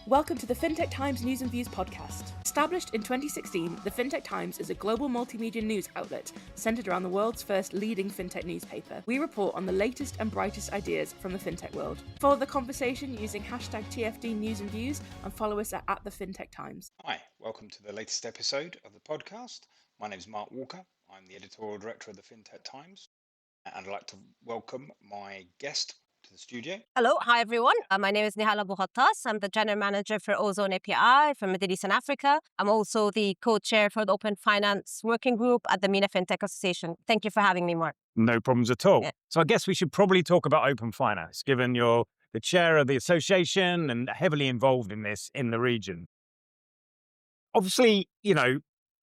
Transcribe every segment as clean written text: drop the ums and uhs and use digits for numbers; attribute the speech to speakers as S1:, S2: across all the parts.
S1: Welcome to the FinTech Times News and Views podcast. Established in 2016, the FinTech Times is a global multimedia news outlet centered around the world's first leading FinTech newspaper. We report on the latest and brightest ideas from the FinTech world. Follow the conversation using hashtag TFD News and Views and follow us at the FinTech Times.
S2: Hi, welcome to the latest episode of the podcast. My name is Mark Walker. I'm the editorial director of the FinTech Times, and I'd like to welcome my guest to the studio.
S3: Hello, hi everyone. My name is Nihala Buhattas. I'm the general manager for Ozone API for Middle East and Africa. I'm also the co-chair for the Open Finance Working Group at the MENA FinTech Association. Thank you for having me, Mark.
S4: No problems at all.
S3: Yeah.
S4: So I guess we should probably talk about open finance, given you're the chair of the association and heavily involved in this in the region. Obviously,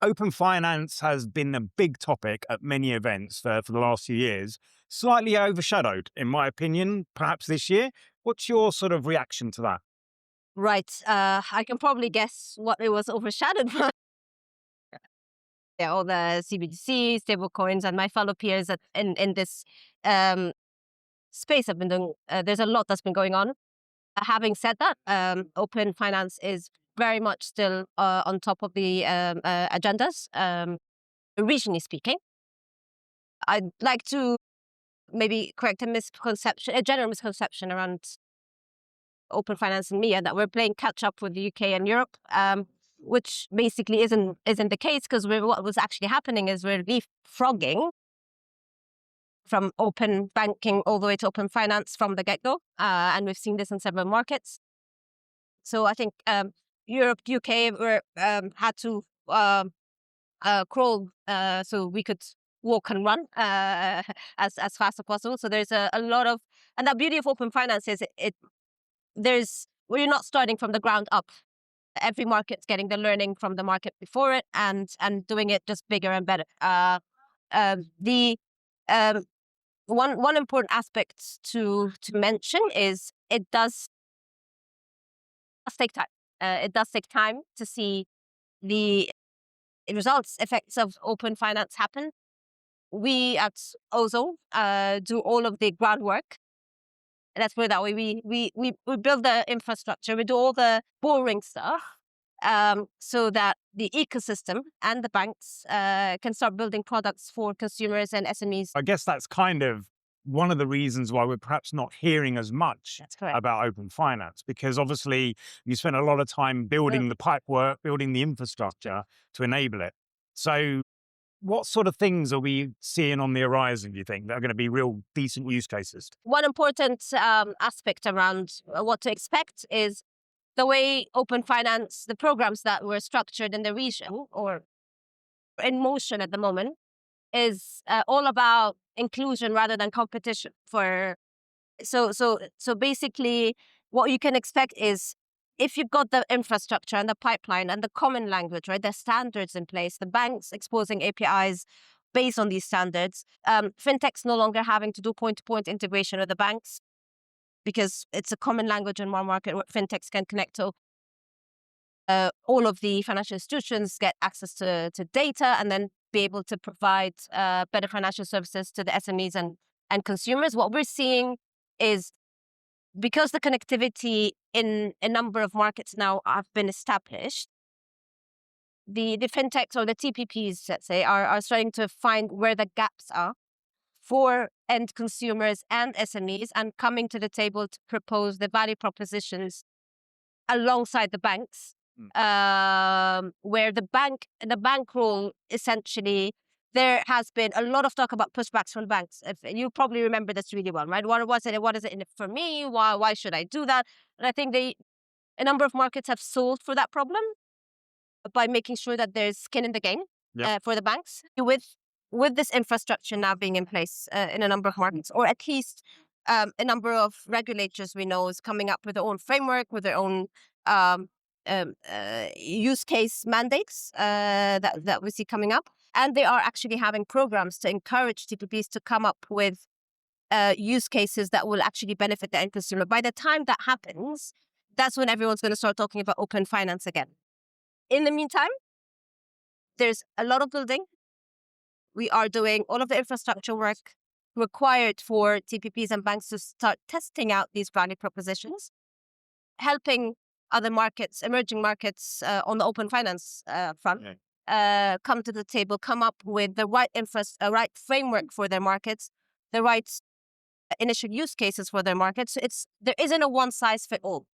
S4: open finance has been a big topic at many events for the last few years, slightly overshadowed, in my opinion, perhaps this year. What's your sort of reaction to that?
S3: Right. I can probably guess what it was overshadowed by. Yeah, all the CBDC, stablecoins, and my fellow peers in this space have been doing. There's a lot that's been going on. Having said that, open finance is very much still on top of the agendas, regionally speaking. I'd like to maybe correct a general misconception around open finance and MEA, that we're playing catch up with the UK and Europe, which basically isn't the case, because what was actually happening is we're leapfrogging from open banking all the way to open finance from the get-go, and we've seen this in several markets. So I think Europe, UK had to crawl so we could walk and run as fast as possible. So there's a lot of, and the beauty of open finance is we're not starting from the ground up. Every market's getting the learning from the market before it and doing it just bigger and better. One important aspect to mention is it does take time. It does take time to see the effects of open finance happen. We at Ozone do all of the groundwork. Let's put it that way. We build the infrastructure. We do all the boring stuff so that the ecosystem and the banks can start building products for consumers and SMEs.
S4: I guess that's kind of one of the reasons why we're perhaps not hearing as much about open finance, because obviously you spent a lot of time building the pipework, building the infrastructure to enable it. So what sort of things are we seeing on the horizon, do you think, that are going to be real decent use cases?
S3: One important aspect around what to expect is the way open finance, the programs that were structured in the region or in motion at the moment, is all about inclusion rather than competition. So basically, what you can expect is, if you've got the infrastructure and the pipeline and the common language, right, the standards in place, the banks exposing APIs based on these standards, fintechs no longer having to do point-to-point integration with the banks, because it's a common language in one market where fintechs can connect to. All of the financial institutions get access to data and then be able to provide better financial services to the SMEs and consumers. What we're seeing is, because the connectivity in a number of markets now have been established, the fintechs or the TPPs, let's say, are starting to find where the gaps are for end consumers and SMEs, and coming to the table to propose the value propositions alongside the banks, where the bank role, essentially, there has been a lot of talk about pushbacks from banks. If you probably remember this really well, right? What is it in it for me? Why should I do that? And I think a number of markets have solved for that problem by making sure that there's skin in the game for the banks. With this infrastructure now being in place in a number of markets, or at least a number of regulators we know is coming up with their own framework, with their own use case mandates that we see coming up. And they are actually having programs to encourage TPPs to come up with use cases that will actually benefit the end consumer. By the time that happens, that's when everyone's going to start talking about open finance again. In the meantime, there's a lot of building. We are doing all of the infrastructure work required for TPPs and banks to start testing out these value propositions, helping other markets, emerging markets on the open finance front, come to the table, come up with the right right framework for their markets, the right initial use cases for their markets. So there isn't a one size fit all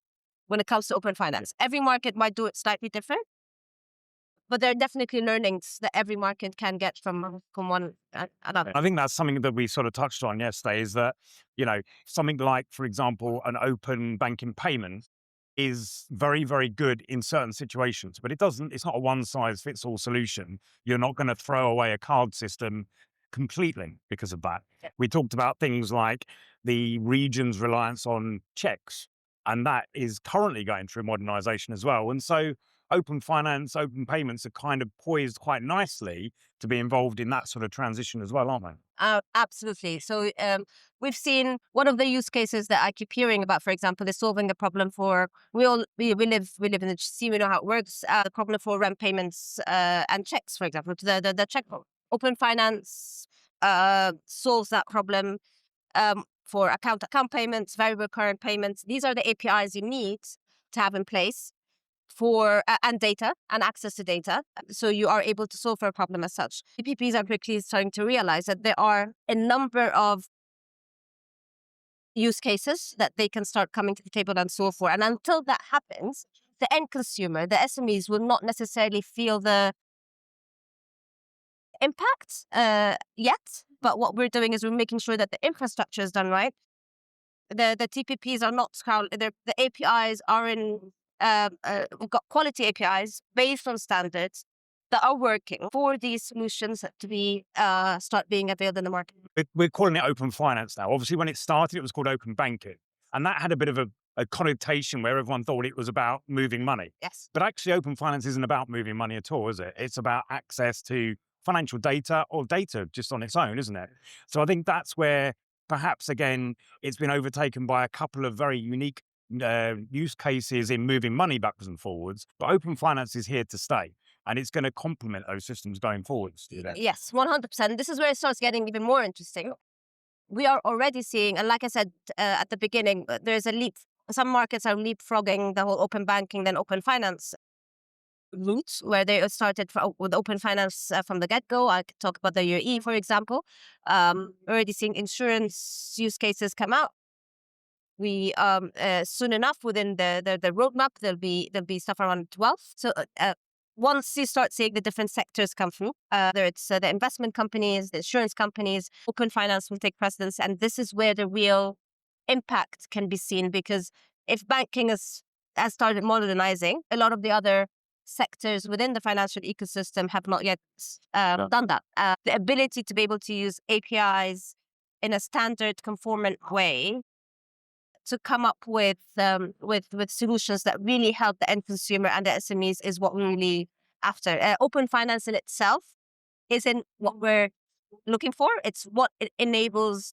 S3: when it comes to open finance. Every market might do it slightly different, but there are definitely learnings that every market can get from one another.
S4: I think that's something that we sort of touched on yesterday, is that, something like, for example, an open banking payment is very, very good in certain situations, but it's not a one size fits all solution. You're not going to throw away a card system completely because of that.
S3: Yeah.
S4: We talked about things like the region's reliance on checks, and that is currently going through modernization as well. And so open finance, open payments are kind of poised quite nicely to be involved in that sort of transition as well, aren't they?
S3: Absolutely. So we've seen one of the use cases that I keep hearing about, for example, is solving the problem for we live in the GCC, we know how it works. The problem for rent payments and checks, for example, to the check book. Open finance solves that problem for account payments, variable current payments. These are the APIs you need to have in place for and data and access to data, so you are able to solve for a problem as such. EPPs are quickly starting to realize that there are a number of use cases that they can start coming to the table and solve for. And until that happens, the end consumer, the SMEs, will not necessarily feel the impact yet. But what we're doing is we're making sure that the infrastructure is done right. The TPPs are not the APIs are in. We've got quality APIs based on standards that are working for these solutions to be start being available in the market.
S4: We're calling it open finance now. Obviously, when it started, it was called open banking, and that had a bit of a connotation where everyone thought it was about moving money.
S3: Yes.
S4: But actually, open finance isn't about moving money at all, is it? It's about access to financial data, or data just on its own, isn't it? So I think that's where perhaps, again, it's been overtaken by a couple of very unique use cases in moving money backwards and forwards. But open finance is here to stay, and it's going to complement those systems going forwards.
S3: Yes, 100%. This is where it starts getting even more interesting. We are already seeing, and like I said at the beginning, there's a leap. Some markets are leapfrogging the whole open banking, then open finance route, where they started with open finance from the get-go. I could talk about the UAE, for example. Already seeing insurance use cases come out. We soon enough within the roadmap there'll be stuff around wealth. So once you start seeing the different sectors come through, whether it's the investment companies, the insurance companies, open finance will take precedence, and this is where the real impact can be seen. Because if banking has started modernizing, a lot of the other sectors within the financial ecosystem have not yet done that. The ability to be able to use APIs in a standard conformant way to come up with solutions that really help the end consumer and the SMEs is what we're really after. Open finance in itself isn't what we're looking for. It's what it enables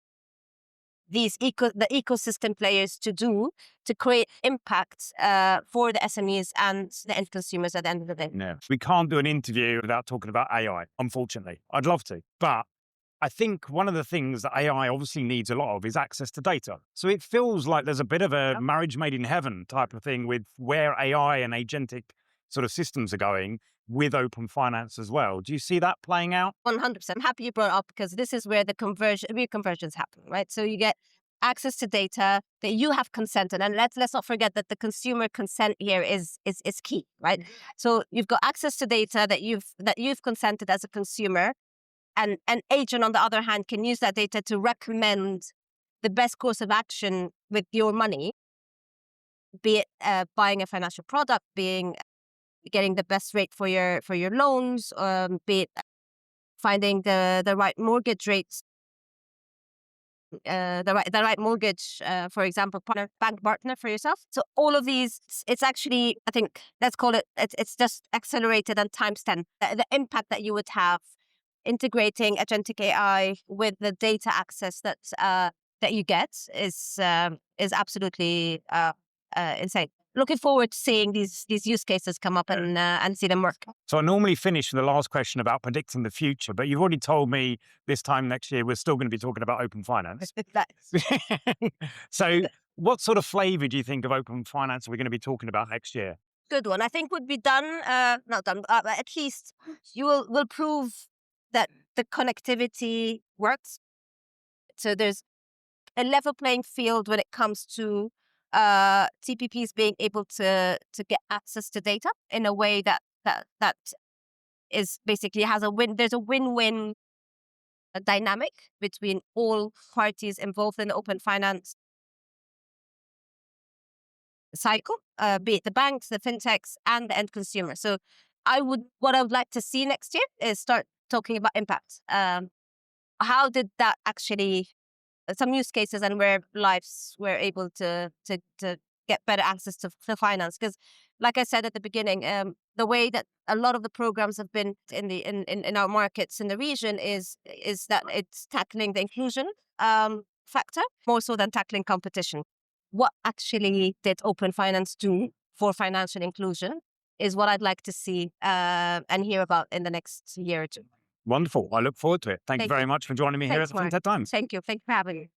S3: the ecosystem players to do to create impact for the SMEs and the end consumers at the end of the day.
S4: No, we can't do an interview without talking about AI, unfortunately. I'd love to, but I think one of the things that AI obviously needs a lot of is access to data. So it feels like there's a bit of a marriage made in heaven type of thing with where AI and agentic sort of systems are going with open finance as well. Do you see that playing out?
S3: 100%. I'm happy you brought it up, because this is where the real conversions happen, right? So you get access to data that you have consented, and let's not forget that the consumer consent here is key, right? So you've got access to data that you've consented as a consumer. And an agent, on the other hand, can use that data to recommend the best course of action with your money, be it buying a financial product, getting the best rate for your loans, be it finding the right mortgage rates, the right mortgage, for example, bank partner for yourself. So all of these, it's actually, I think, let's call it, it's just accelerated and times 10. The impact that you would have integrating agentic AI with the data access that you get is absolutely insane. Looking forward to seeing these use cases come up and see them work.
S4: So I normally finish with the last question about predicting the future, but you've already told me this time next year we're still going to be talking about open finance. So what sort of flavour do you think of open finance we're going to be talking about next year?
S3: Good one. I think would be done, not done, but at least you will prove that the connectivity works. So there's a level playing field when it comes to TPPs being able to get access to data in a way that is basically has a win. There's a win-win dynamic between all parties involved in the open finance cycle, be it the banks, the fintechs, and the end consumer. So what I would like to see next year is start talking about impact. How did that actually, some use cases and where lives were able to get better access to finance? Because, like I said at the beginning, the way that a lot of the programs have been in our markets in the region is that it's tackling the inclusion factor more so than tackling competition. What actually did open finance do for financial inclusion is what I'd like to see and hear about in the next year or two.
S4: Wonderful. I look forward to it. Thank you very much for joining me here at
S3: Thanks,
S4: the
S3: Mark.
S4: FinTech Times.
S3: Thank you. Thank you for having me.